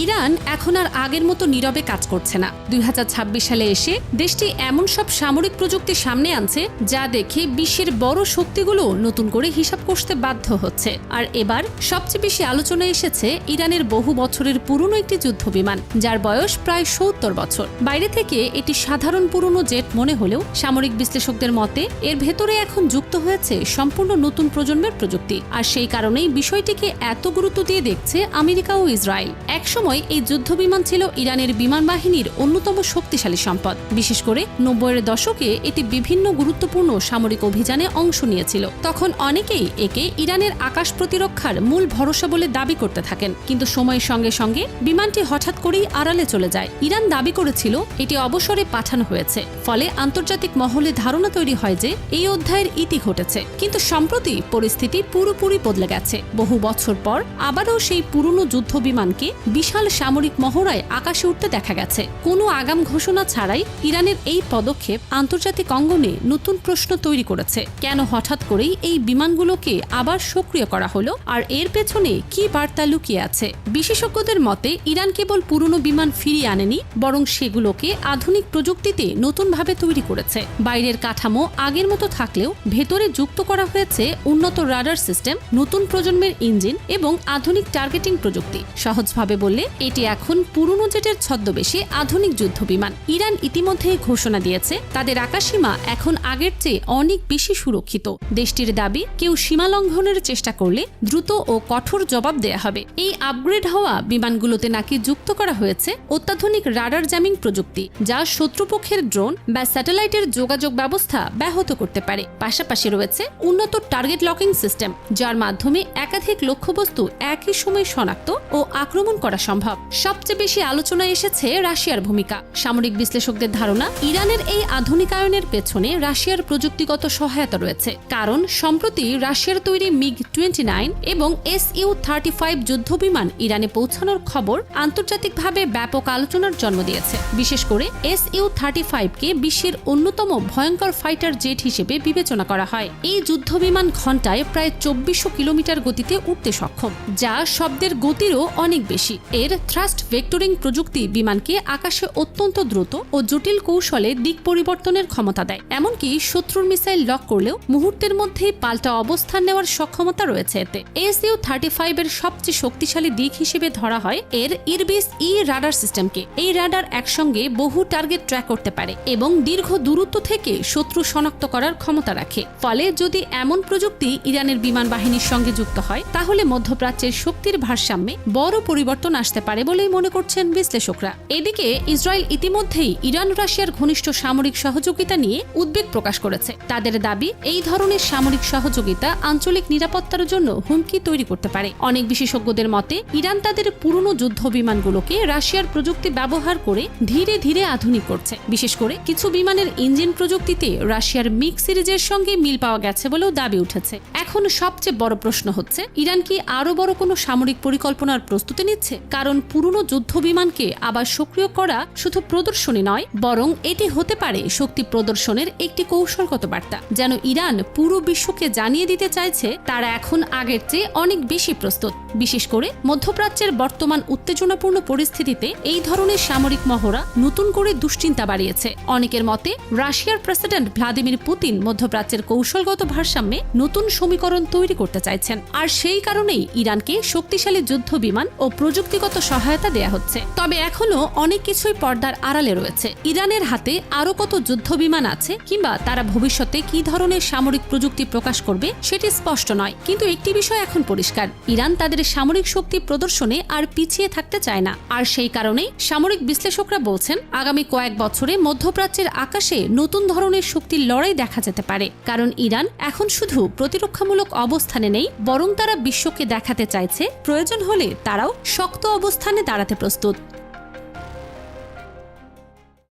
Iran এখন আর আগের মতো নীরবে কাজ করছে না। 2026 সালে এসে দেশটি এমন সব সামরিক প্রযুক্তি সামনে আনছে যা দেখে বিশ্বের বড় শক্তিগুলো নতুন করে হিসাব কষতে বাধ্য হচ্ছে। আর এবার সবচেয়ে বেশি আলোচনায় এসেছে ইরানের বহু বছরের পুরনো একটি যুদ্ধবিমান, যার বয়স প্রায় 70 বছর। বাইরে থেকে এটি সাধারণ পুরনো জেট মনে হলেও সামরিক বিশ্লেষকদের মতে এর ভেতরে এখন যুক্ত হয়েছে সম্পূর্ণ নতুন প্রজন্মের প্রযুক্তি। আর সেই কারণেই বিষয়টিকে এত গুরুত্ব দিয়ে দেখছে আমেরিকা ও ইসরায়েল। একসময় এই যুদ্ধবিমান ছিল ইরানের বিমান বাহিনীর অন্যতম শক্তিশালী সম্পদ। বিশেষ করে 90-এর দশকে এটি বিভিন্ন গুরুত্বপূর্ণ সামরিক অভিযানে অংশ নিয়েছিল। তখন অনেকেই একে ইরানের আকাশ প্রতিরক্ষার মূল ভরসা বলে দাবি করতে থাকেন, কিন্তু সময়ের সঙ্গে সঙ্গে বিমানটি হঠাৎ করেই আড়ালে চলে যায়। ইরান দাবি করেছিল এটি অবসরে পাঠানো হয়েছে, ফলে আন্তর্জাতিক মহলে ধারণা তৈরি হয় যে এই অধ্যায়ের ইতি ঘটেছে। কিন্তু সম্প্রতি পরিস্থিতি পুরোপুরি বদলে গেছে। বহু বছর পর আবারও সেই পুরনো যুদ্ধ বিমানকে বিশাল সামরিক মহড়ায় আকাশে উঠতে দেখা গেছে। কোনো আগাম ঘোষণা ছাড়াই ইরানের এই পদক্ষেপ আন্তর্জাতিক অঙ্গনে নতুন প্রশ্ন তৈরি করেছে। কেন হঠাৎ করেই এই বিমানগুলোকে আবার সক্রিয় করা হলো, আর এর পেছনে কি বার্তা লুকিয়ে আছে? বিশেষজ্ঞদের মতে ইরান কেবল পুরনো বিমান ফিরিয়ে আনেনি, বরং সেগুলোকে আধুনিক প্রযুক্তিতে নতুনভাবে তৈরি করেছে। বাইরের কাঠামো আগের মতো থাকলেও ভেতরে যুক্ত করা হয়েছে উন্নত রাডার সিস্টেম, নতুন প্রজন্মের ইঞ্জিন এবং আধুনিক টার্গেটিং প্রযুক্তি। সহজভাবে বললে এটি এখন পুরনো জেটের ছদ্মবেশে আধুনিক যুদ্ধ বিমান। ইরান ইতিমধ্যে ঘোষণা দিয়েছে তাদের আকাশসীমা এখন আগের চেয়ে অনেক বেশি সুরক্ষিত। দেশটির দাবি, কেউ সীমা লঙ্ঘনের চেষ্টা করলে দ্রুত ও কঠোর জবাব দেয়া হবে। এই আপগ্রেড হওয়া বিমানগুলোতে নাকি যুক্ত করা হয়েছে অত্যাধুনিক রাডার জ্যামিং প্রযুক্তি, যা শত্রুপক্ষের ড্রোন বা স্যাটেলাইটের যোগাযোগ ব্যবস্থা ব্যাহত করতে পারে। পাশাপাশি রয়েছে উন্নত টার্গেট লকিং সিস্টেম, যার মাধ্যমে একাধিক লক্ষ্যবস্তু একই সময় শনাক্ত ও আক্রমণ করা সম্ভব। সবচেয়ে বেশি আলোচনায় এসেছে রাশিয়ার ভূমিকা। সামরিক বিশ্লেষকদের ধারণা, ইরানের এই আধুনিকায়নের পেছনে রাশিয়ার প্রযুক্তিগত সহায়তা রয়েছে। কারণ সম্প্রতি রাশিয়ার তৈরি MiG-29 এবং Su-35 যুদ্ধবিমান ইরানে পৌঁছানোর খবর আন্তর্জাতিকভাবে ব্যাপক আলোচনার জন্ম দিয়েছে। বিশেষ করে Su-35কে বিশ্বের অন্যতম ভয়ঙ্কর ফাইটার জেট হিসেবে বিবেচনা করা হয়। এই যুদ্ধবিমান ঘণ্টায় প্রায় 2400 কিলোমিটার গতিতে উঠতে সক্ষম, যা শব্দের গতিরও অনেক বেশি। এর থ্রাস্ট ভেক্টরিং প্রযুক্তি বিমানকে আকাশে অত্যন্ত দ্রুত ও জটিল কৌশলে দিক পরিবর্তনের ক্ষমতা দেয়। এমনকি শত্রুর মিসাইল লক করলেও মুহূর্তের মধ্যেই পাল্টা অবস্থান নেওয়ার সক্ষমতা রয়েছে এতে। Su-35 এর সবচেয়ে শক্তিশালী দিক হিসেবে ধরা হয় এর ইরবিস-ই রাডার সিস্টেমকে। এই রাডার একসঙ্গে বহু টার্গেট ট্র্যাক করতে পারে এবং দীর্ঘ দূরত্ব থেকে শত্রু শনাক্ত করার ক্ষমতা রাখে। ফলে যদি এমন প্রযুক্তি ইরানের বিমান বাহিনীর সঙ্গে যুক্ত হয়, তাহলে মধ্যপ্রাচ্যের শক্তির ভারসাম্যে বড় পরিবর্তন আসতে পারে বলেই মনে করছেন বিশ্লেষকরা। এদিকে ইসরায়েল ইতিমধ্যেই ইরান রাশিয়ার ঘনিষ্ঠ সামরিক সহযোগিতা নিয়ে উদ্বেগ প্রকাশ করেছে। তাদের দাবি, এই ধরনের সামরিক সহযোগিতা আঞ্চলিক নিরাপত্তার জন্য হুমকি তৈরি করতে পারে। অনেক বিশেষজ্ঞদের মতে ইরান তাদের পুরনো যুদ্ধ বিমানগুলোকে রাশিয়ার প্রযুক্তি ব্যবহার করে ধীরে ধীরে আধুনিক করছে। বিশেষ করে কিছু বিমানের ইঞ্জিন প্রযুক্তিতে রাশিয়ার মিগ সিরিজের সঙ্গে মিল পাওয়া গেছে বলেও দাবি উঠেছে। এখন সবচেয়ে বড় প্রশ্ন হচ্ছে, ইরান কি আরো বড় কোনো সামরিক পরিকল্পনার প্রস্তুতি নিচ্ছে? কারণ পুরনো যুদ্ধ বিমানকে আবার সক্রিয় করা শুধু প্রদর্শনী নয়, বরং এটি হতে পারে শক্তি প্রদর্শনের একটি কৌশলগত বার্তা, যেন ইরান পুরো বিশ্বকে জানিয়ে দিতে চাইছে তারা এখন আগের চেয়ে অনেক বেশি প্রস্তুত। বিশেষ করে মধ্যপ্রাচ্যের বর্তমান উত্তেজনাপূর্ণ পরিস্থিতিতে এই ধরনের সামরিক মহড়া নতুন করে দুশ্চিন্তা বাড়িয়েছে। অনেকের মতে রাশিয়ার প্রেসিডেন্ট ভ্লাদিমির পুতিন মধ্যপ্রাচ্যের কৌশলগত ভারসাম্যে নতুন সমীকরণ তৈরি করতে চাইছেন। আর সেই কারণেই ইরানকে শক্তিশালী যুদ্ধ বিমান ও প্রযুক্তিগত সহায়তা দেয়া হচ্ছে। তবে এখনো অনেক কিছুই পর্দার আড়ালে রয়েছে। ইরানের হাতে আরো কত যুদ্ধ বিমান আছে, কিংবা তারা ভবিষ্যতে কি ধরনের সামরিক প্রযুক্তি প্রকাশ করবে সেটি স্পষ্ট নয়। কিন্তু একটি বিষয় এখন পরিষ্কার, ইরান তাদের সামরিক শক্তি প্রদর্শনে আর পিছিয়ে থাকতে চায় না। আর সেই কারণেই সামরিক বিশ্লেষকরা বলছেন, আগামী কয়েক বছরে মধ্যপ্রাচ্যের আকাশে নতুন ধরনের শক্তির লড়াই দেখা যেতে পারে। কারণ ইরান এখন শুধু প্রতিরক্ষামূলক অবস্থানে নেই, বরং তারা বিশ্বকে দেখাতে চাইছে প্রয়োজন হলে তারাও শক্ত অবস্থানে দাঁড়াতে প্রস্তুত।